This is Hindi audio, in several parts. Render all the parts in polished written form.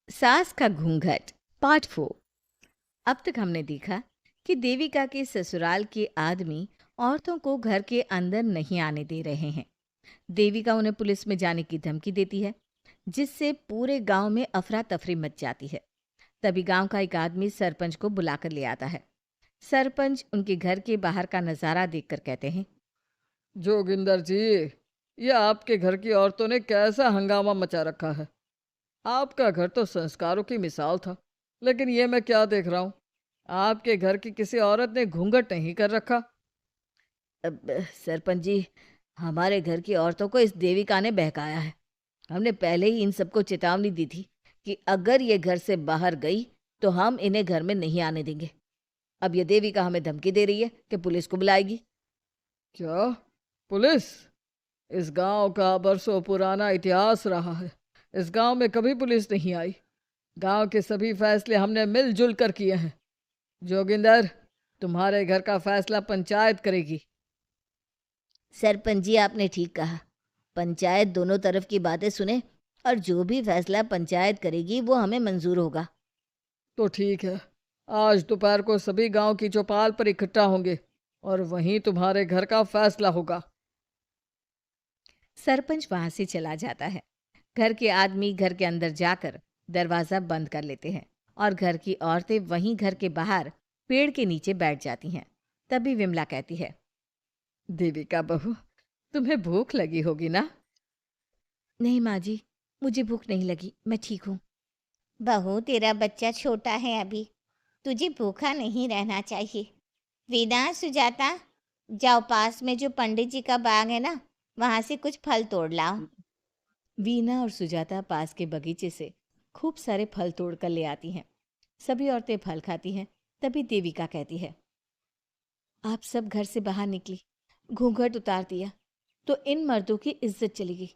सास का घूंघट पार्ट 4। अब तक हमने देखा कि देविका के ससुराल के आदमी औरतों को घर के अंदर नहीं आने दे रहे हैं। देविका उन्हें पुलिस में जाने की धमकी देती है, जिससे पूरे गांव में अफरा तफरी मच जाती है। तभी गांव का एक आदमी सरपंच को बुलाकर ले आता है। सरपंच उनके घर के बाहर का नज़ारा देखकर कहते हैं, जोगिंदर जी, ये आपके घर की औरतों ने कैसा हंगामा मचा रखा है। आपका घर तो संस्कारों की मिसाल था, लेकिन ये मैं क्या देख रहा हूँ। आपके घर की किसी औरत ने घूंघट नहीं कर रखा। अब सरपंच जी, हमारे घर की औरतों को इस देविका ने बहकाया है। हमने पहले ही इन सबको चेतावनी दी थी कि अगर ये घर से बाहर गई तो हम इन्हें घर में नहीं आने देंगे। अब ये देविका हमें धमकी दे रही है कि पुलिस को बुलाएगी। क्या? पुलिस? इस गांव का बरसों पुराना इतिहास रहा है। इस गांव में कभी पुलिस नहीं आई। गांव के सभी फैसले हमने मिलजुल कर किए हैं। जोगिंदर, तुम्हारे घर का फैसला पंचायत करेगी। सरपंच जी, आपने ठीक कहा। पंचायत दोनों तरफ की बातें सुने और जो भी फैसला पंचायत करेगी वो हमें मंजूर होगा। तो ठीक है, आज दोपहर को सभी गांव की चौपाल पर इकट्ठा होंगे और वहीं तुम्हारे घर का फैसला होगा। सरपंच वहां से चला जाता है। घर के आदमी घर के अंदर जाकर दरवाजा बंद कर लेते हैं और घर की औरतें वहीं घर के बाहर पेड़ के नीचे बैठ जाती हैं। तभी विमला कहती है, देविका बहू, तुम्हें भूख लगी होगी ना? नहीं माँ जी, मुझे भूख नहीं लगी, मैं ठीक हूँ। बहू, तेरा बच्चा छोटा है अभी, तुझे भूखा नहीं रहना चाहिए। वीना, सुजाता, जाओ पास में जो पंडित जी का बाग है ना, वहां से कुछ फल तोड़ लाओ। वीना और सुजाता पास के बगीचे से खूब सारे फल तोड़कर ले आती हैं। सभी औरतें फल खाती हैं। तभी देविका कहती है, आप सब घर से बाहर निकली, घूंघट उतार दिया तो इन मर्दों की इज्जत चली गई,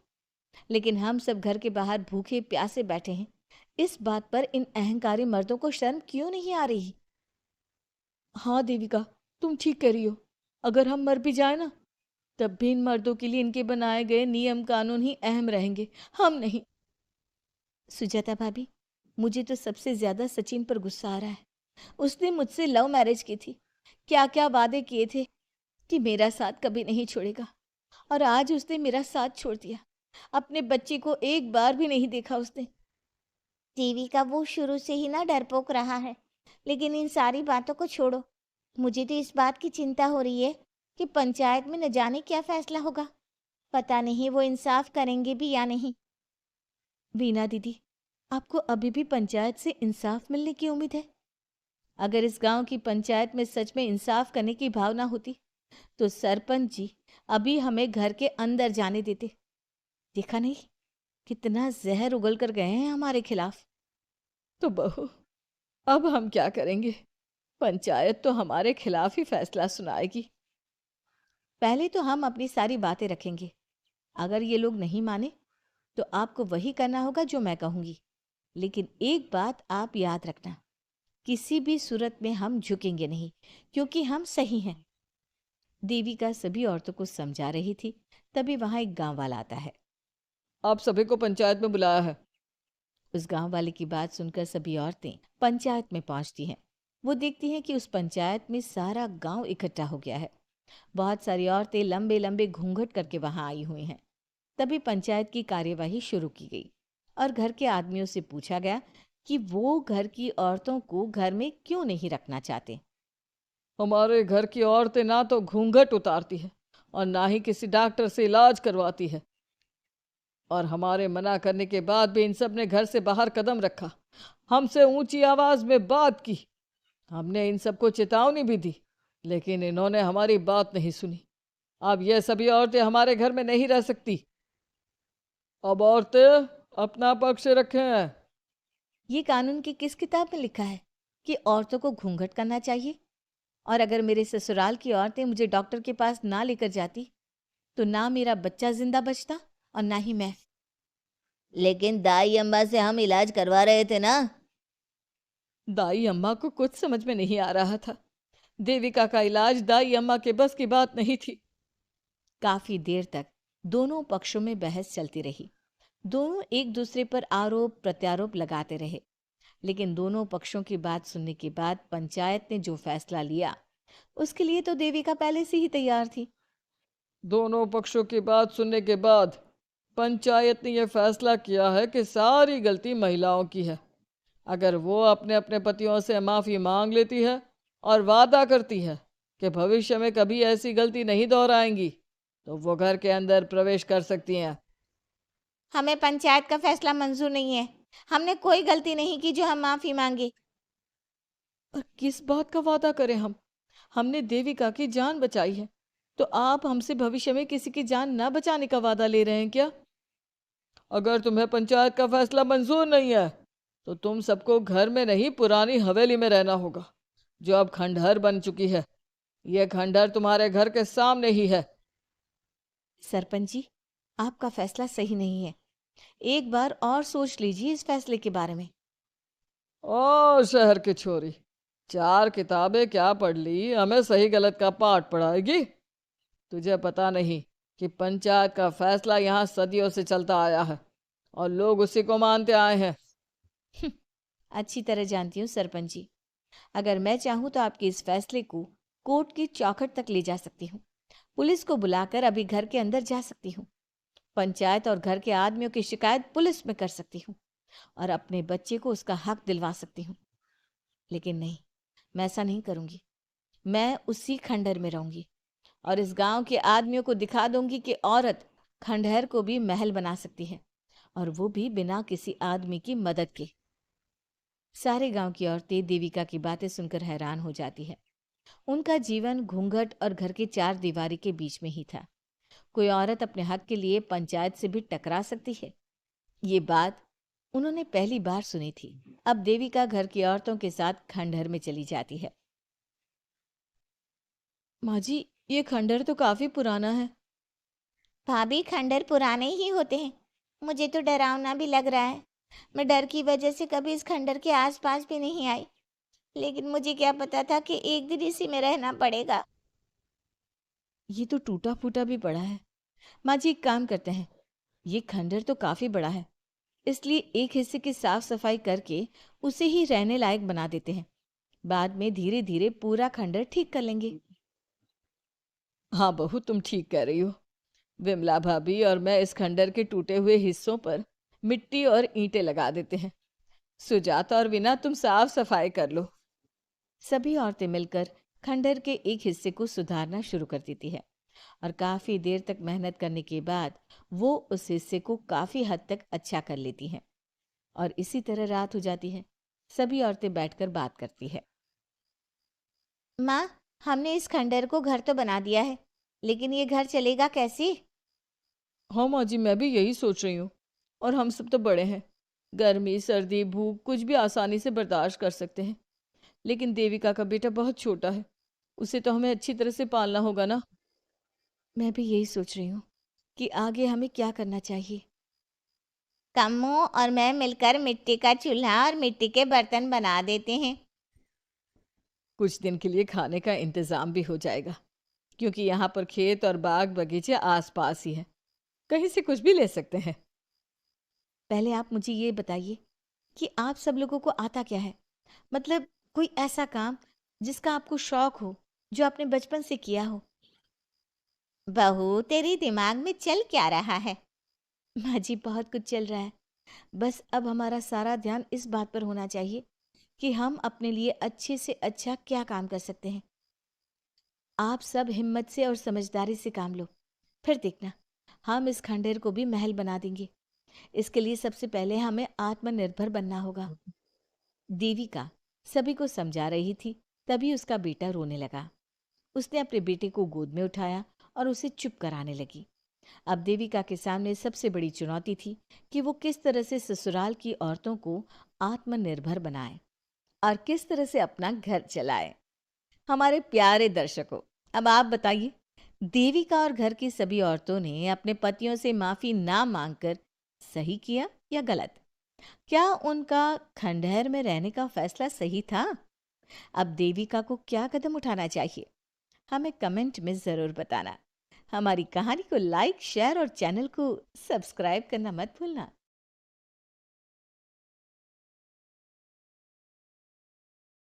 लेकिन हम सब घर के बाहर भूखे प्यासे बैठे हैं। इस बात पर इन अहंकारी मर्दों को शर्म क्यों नहीं आ रही? हाँ देविका, तुम ठीक कह रही हो। अगर हम मर भी जाए ना, तब भी इन मर्दों के लिए इनके बनाए गए नियम कानून ही अहम रहेंगे, हम नहीं। सुजाता भाभी, मुझे तो सबसे ज्यादा सचिन पर गुस्सा आ रहा है। उसने मुझसे लव मैरिज की थी, क्या क्या वादे किए थे कि मेरा साथ कभी नहीं छोड़ेगा, और आज उसने मेरा साथ छोड़ दिया। अपने बच्चे को एक बार भी नहीं देखा उसने। टीवी का वो शुरू से ही ना डरपोक रहा है। लेकिन इन सारी बातों को छोड़ो, मुझे तो इस बात की चिंता हो रही है कि पंचायत में न जाने क्या फैसला होगा। पता नहीं वो इंसाफ करेंगे भी या नहीं। वीना दीदी, आपको अभी भी पंचायत से इंसाफ मिलने की उम्मीद है? अगर इस गांव की पंचायत में सच में इंसाफ करने की भावना होती तो सरपंच जी अभी हमें घर के अंदर जाने देते। देखा नहीं कितना जहर उगल कर गए हैं हमारे खिलाफ। तो बहू, अब हम क्या करेंगे? पंचायत तो हमारे खिलाफ ही फैसला सुनाएगी। पहले तो हम अपनी सारी बातें रखेंगे। अगर ये लोग नहीं माने तो आपको वही करना होगा जो मैं कहूंगी। लेकिन एक बात आप याद रखना, किसी भी सूरत में हम झुकेंगे नहीं, क्योंकि हम सही हैं। देविका सभी औरतों को समझा रही थी। तभी वहां एक गांव वाला आता है। आप सभी को पंचायत में बुलाया है। उस गांव वाले की बात सुनकर सभी औरतें पंचायत में पहुंचती हैं। वो देखती हैं कि उस पंचायत में सारा गांव इकट्ठा हो गया है। बहुत सारी औरतें लंबे लंबे घूंघट करके वहां आई हुई हैं। तभी पंचायत की कार्यवाही शुरू की गई और घर के आदमियों से पूछा गया कि वो घर की औरतों को घर में क्यों नहीं रखना चाहते। हमारे घर की औरतें ना तो घूंघट उतारती है और ना ही किसी डॉक्टर से इलाज करवाती है। और हमारे मना करने के बाद भी इन सब ने घर से बाहर कदम रखा, हमसे ऊंची आवाज में बात की। हमने इन सबको चेतावनी भी दी, लेकिन इन्होंने हमारी बात नहीं सुनी। अब ये सभी औरतें हमारे घर में नहीं रह सकती। अब औरतें अपना पक्ष रखें। ये कानून की किस किताब में लिखा है कि औरतों को घूंघट करना चाहिए? और अगर मेरे ससुराल की औरतें मुझे डॉक्टर के पास ना लेकर जाती तो ना मेरा बच्चा जिंदा बचता और ना ही मैं। लेकिन दाई अम्मा से हम इलाज करवा रहे थे ना। दाई अम्मा को कुछ समझ में नहीं आ रहा था। देविका का इलाज दाई अम्मा के बस की बात नहीं थी। काफी देर तक दोनों पक्षों में बहस चलती रही। दोनों एक दूसरे पर आरोप प्रत्यारोप लगाते रहे, लेकिन दोनों पक्षों की बात सुनने के बाद पंचायत ने जो फैसला लिया उसके लिए तो देविका पहले से ही तैयार थी। दोनों पक्षों की बात सुनने के बाद पंचायत ने यह फैसला किया है कि सारी गलती महिलाओं की है। अगर वो अपने अपने पतियों से माफ़ी मांग लेती है और वादा करती है कि भविष्य में कभी ऐसी गलती नहीं दोहराएंगी, तो वो घर के अंदर प्रवेश कर सकती हैं। हमें पंचायत का फैसला मंजूर नहीं है। हमने कोई गलती नहीं की जो हम माफी मांगे। और किस बात का वादा करें हम? हमने देविका की जान बचाई है, तो आप हमसे भविष्य में किसी की जान न बचाने का वादा ले रहे हैं क्या? अगर तुम्हें पंचायत का फैसला मंजूर नहीं है, तो तुम सबको घर में नहीं पुरानी हवेली में रहना होगा, जो अब खंडहर बन चुकी है। यह खंडहर तुम्हारे घर के सामने ही है। सरपंच जी, आपका फैसला सही नहीं है। एक बार और सोच लीजिए इस फैसले के बारे में। ओ शहर की छोरी, 4 किताबें क्या पढ़ ली, हमें सही गलत का पाठ पढ़ाएगी? तुझे पता नहीं कि पंचायत का फैसला यहाँ सदियों से चलता आया है और लोग उसी को मानते आए हैं। अच्छी तरह जानती हूँ सरपंच जी। अगर मैं चाहूँ तो आपके इस फैसले को कोर्ट की चौखट तक ले जा सकती हूँ। पुलिस को बुलाकर अभी घर के अंदर जा सकती हूँ। पंचायत और घर के आदमियों की शिकायत पुलिस में कर सकती हूँ और अपने बच्चे को उसका हक दिलवा सकती हूँ। लेकिन नहीं, मैं ऐसा नहीं करूँगी। मैं उसी खंडहर में रहूंगी और इस गांव के आदमियों को दिखा दूंगी कि औरत खंडहर को भी महल बना सकती है, और वो भी बिना किसी आदमी की मदद के। सारे गांव की औरतें देविका की बातें सुनकर हैरान हो जाती है। उनका जीवन घूंघट और घर की चार दीवारी के बीच में ही था। कोई औरत अपने हक के लिए पंचायत से भी टकरा सकती है, ये बात उन्होंने पहली बार सुनी थी। अब देविका घर की औरतों के साथ खंडहर में चली जाती है। माँ जी, ये खंडहर तो काफी पुराना है। भाभी, खंडहर पुराने ही होते हैं। मुझे तो डरावना भी लग रहा है। मैं डर की वजह से कभी इस खंडहर के आसपास भी नहीं आई, लेकिन मुझे क्या पता था कि एक दिन इसी में रहना पड़ेगा। ये तो टूटा फूटा भी पड़ा है। माँ जी, एक काम करते हैं, ये खंडहर तो काफी बड़ा है, इसलिए एक हिस्से की साफ सफाई करके उसे ही रहने लायक बना देते हैं। बाद में धीरे धीरे पूरा खंडहर ठीक कर लेंगे। हाँ बहू, तुम ठीक कह रही हो। विमला भाभी और मैं इस खंडहर के टूटे हुए हिस्सों पर मिट्टी और ईंटें लगा देते हैं। सुजाता और विना, तुम साफ सफाई कर लो। सभी औरतें मिलकर खंडहर के एक हिस्से को सुधारना शुरू कर देती है और काफी देर तक मेहनत करने के बाद वो उस हिस्से को काफी हद तक अच्छा कर लेती हैं। और इसी तरह रात हो जाती है। सभी औरतें बैठकर बात करती है। माँ, हमने इस खंडहर को घर तो बना दिया है, लेकिन ये घर चलेगा कैसे? हाँ माँ जी, मैं भी यही सोच रही हूँ। और हम सब तो बड़े हैं, गर्मी सर्दी भूख कुछ भी आसानी से बर्दाश्त कर सकते हैं। लेकिन देविका का बेटा बहुत छोटा है, उसे तो हमें अच्छी तरह से पालना होगा ना। मैं भी यही सोच रही हूँ कि आगे हमें क्या करना चाहिए। कम्मू और मैं मिलकर मिट्टी का चूल्हा और मिट्टी के बर्तन बना देते हैं। कुछ दिन के लिए खाने का इंतजाम भी हो जाएगा, क्योंकि यहाँ पर खेत और बाग बगीचे आसपास ही है, कहीं से कुछ भी ले सकते हैं। पहले आप मुझे ये बताइए कि आप सब लोगों को आता क्या है। मतलब कोई ऐसा काम जिसका आपको शौक हो, जो आपने बचपन से किया हो। बहू, तेरी दिमाग में चल क्या रहा है? माँ जी, बहुत कुछ चल रहा है। बस अब हमारा सारा ध्यान इस बात पर होना चाहिए कि हम अपने लिए अच्छे से अच्छा क्या काम कर सकते हैं। आप सब हिम्मत से और समझदारी से काम लो, फिर देखना हम इस खंडहर को भी महल बना देंगे। इसके लिए सबसे पहले हमें आत्मनिर्भर बनना होगा। देविका सभी को समझा रही थी, तभी उसका बेटा रोने लगा। उसने अपने बेटे को गोद में उठाया और उसे चुप कराने लगी। अब देविका के सामने सबसे बड़ी चुनौती थी कि वो किस तरह से ससुराल की औरतों को आत्मनिर्भर बनाए और किस तरह से अपना घर चलाए। हमारे प्यारे दर्शकों, अब आप बताइए, देविका और घर की सभी औरतों ने अपने पतियों से माफी ना मांगकर सही किया या गलत? क्या उनका खंडहर में रहने का फैसला सही था? अब देविका को क्या कदम उठाना चाहिए, हमें कमेंट में जरूर बताना। हमारी कहानी को लाइक, शेयर और चैनल को सब्सक्राइब करना मत भूलना।